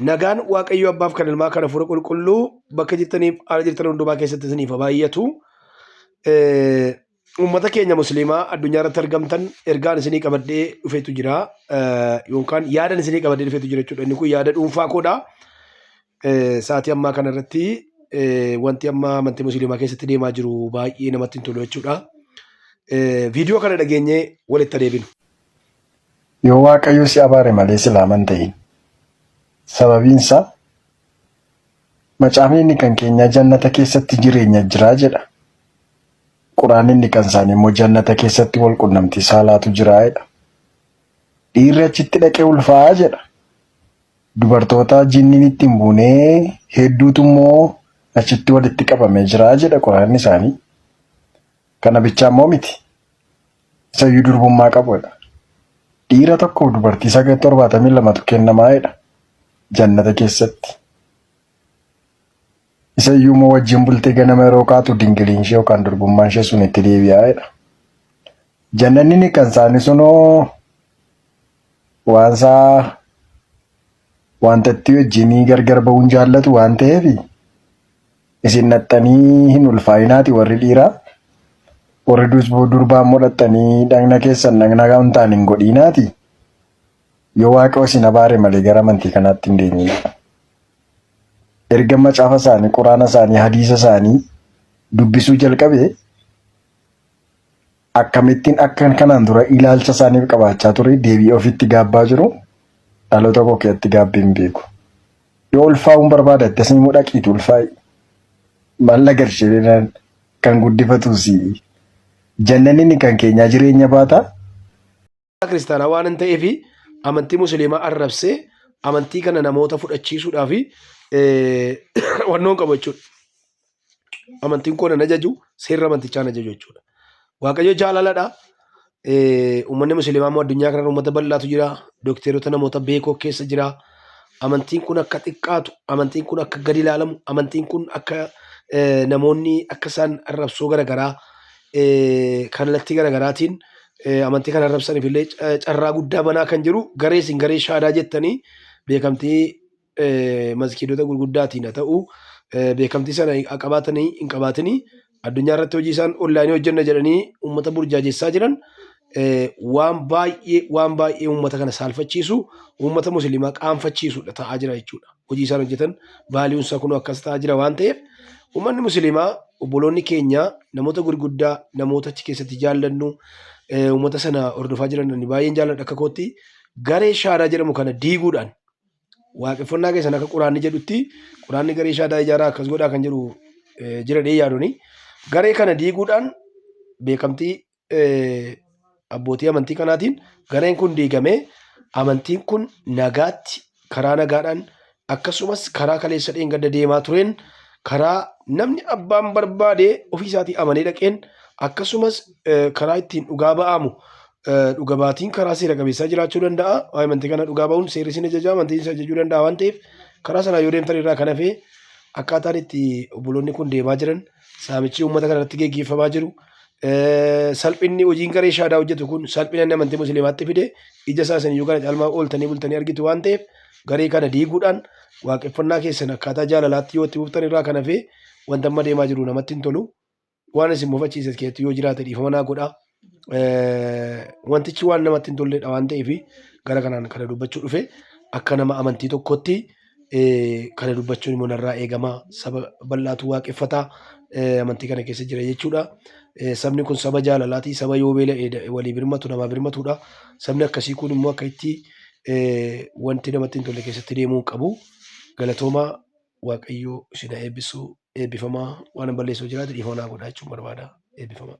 Nagaan Waaqayyo Abbaaf kan Ilmaa kan Hafuura Qulqulluu bakka jirtaniif haala jirtan hundumaa keessatti isiniif haa baay'atu. Uummata keenya Musliimaa addunyaa irratti argamtan ergaan isinii qabadhee dhufeetu jira yookaan yaadan isinii qabadhee dhufeetu jira jechuudha. Inni kun yaada dhuunfaa koodha. Sa'aatii ammaa kana irratti wanti amma amantii Musliimaa keessatti deemaa jiru baay'ee namatti hin tolu jechuudha. Viidiyoo kana dhageenyee walitti adeeminu. Yoo Waaqayyo si abaare malee silaaman ta'in. Sababiinsa macaafni kan keenya jannata keessatti jireenya jira jedha. Quraanni kan isaanii immoo jannata keessatti wal qunnamtii saalaatu jira jedha. Dhiirri achitti dhaqee ulfaa jedha. Dubartoota jinniin itti hin buunee hedduutu immoo achitti walitti qabamee jira jedha quraanni isaanii. Kana bichaa immoo miti. Isayyuu durbummaa qabudha. Dhiira tokkoof dubartii 972tu kennamaa jedha. Jannata keessatti. Isayyuu immoo wajjin bultee ganama yeroo kaatu dingiliin ishee yookaan durbummaan ishee sun itti deebi'aa jedha. Jannanni kan isaanii sunoo wanta itti wajjinii gargar ba'uun jaallatu waan ta'eef isin naxxanii hin ulfaayinaati warri dhiiraa. Warri durbaa immoo dhaxxanii dhagna keessan dhagna kan ta'an hin godhiinaati. Yoo Waaqayyo isin abaare malee gara amantii kanaatti hin deemine. Erga macaafa isaanii, quraana isaanii, hadiisa isaanii dubbisuu jalqabe akkamittiin akka kanaan dura ilaalcha isaaniif qabaachaa ture deebii ofitti gaabbaa jiru dhaloota koo keessatti gaabbii hin beeku. Yoo ulfaa'uun barbaadatte isin immoo dhaqiitu ulfaa'i. Maalla garshee kan guddifatuusi. Jannanni kan keenya jireenya baata. Kiristaanaa waan hin ta'eef amantii Musliimaa arrabsee amantii kana namoota fudhachiisuudhaaf wannoon qabu jechuudha. Amantiin kun na ajaju seerri amantichaa na ajaju jechuudha. Waaqayyo jaalaladha. Uummanni Musliimaa immoo addunyaa kana uummata bal'aatu jira. Dookteerota namoota beekoo keessa jira. Amantiin kun akka xiqqaatu, amantiin kun akka gadi ilaalamu, amantiin kun akka namoonni akka isaan arrabsoo garaagaraa kallattii garaagaraatiin amantii kana arrabsaniif illee carraa guddaa banaa kan jiru garee shaadaa jettanii beekamtii masgiidota gurguddaatiin haa ta'u beekamtii sana qabaatanii hin qabaatanii addunyaa irratti hojii isaan onlaayinii hojjenna jedhanii uummata burjaajessaa jiran waan baay'ee uummata kana saalfachiisu uummata Musliimaa qaanfachiisudha ta'aa jira jechuudha. Hojii isaan hojjetan baaliiwwansa kun akkas ta'aa jira waan ta'eef uummanni Musliimaa obboloonni keenya namoota gurguddaa namoota achi keessatti jaallannu uummata sana hordofaa jiran baay'een jaalladha akka kootti garee shaadaa jedhamu kana diiguudhaan waaqeffannaa keessan akka quraanni jedhutti quraanni garee shaadaa ijaaraa akkas godhaa kan jedhu jiradhee yaaduni garee kana diiguudhaan beekamtii abbootii amantii kanaatiin gareen kun diigamee amantiin kun nagaatti karaa nagaadhaan akkasumas karaa kaleessa dheengadda deemaa tureen karaa namni abbaan barbaade ofii isaatii amanee dhaqeen akkasumas karaa ittiin dhugaa ba'amu dhuga baatiin karaa seera qabeessaa jiraachuu danda'a. Amantii kana dhugaa ba'uun seerri isin ajajaa amantiin isin ajajuu danda'a waan ta'eef karaa sanaa yoo deemtan irraa kan hafe akkaataan itti obboloonni kun deemaa jiran saamichi uummata kana irratti geggeeffamaa jiru. Salphinni hojiin garee shaadaa hojjetu kun salphina amantii Musliimaatti fide ija isaa isin kana caalmaa ooltanii bultanii argitu waan ta'eef garee kana diiguudhaan waaqeffannaa keessan akkaataa jaalalaatti yoo itti buftan irraa kan hafe wanta amma deemaa jiru namatti hin tolu. Waan isin mufachiises keessatti yoo jiraate dhiifama naa godha. Wantichi waan namatti hin tolledha waan ta'eef gara kanaan kana dubbachuu dhufe akka nama amantii tokkotti kana dubbachuun immoo narraa eegama. Saba bal'aatu waaqeffataa amantii kana keessa jira jechuudha. Sabni kun saba jaalalaati. Saba yoo beela'e walii birmatu namaa birmatudha. Sabni akkasii kun immoo akka itti wanti namatti hin tolle keessatti deemuu qabu. Galatooma Waaqayyo isin eebbisu eebbifamaa waan balleessuu jiraate dhiifama naa godha jechuun barbaada. Eebbifamaa.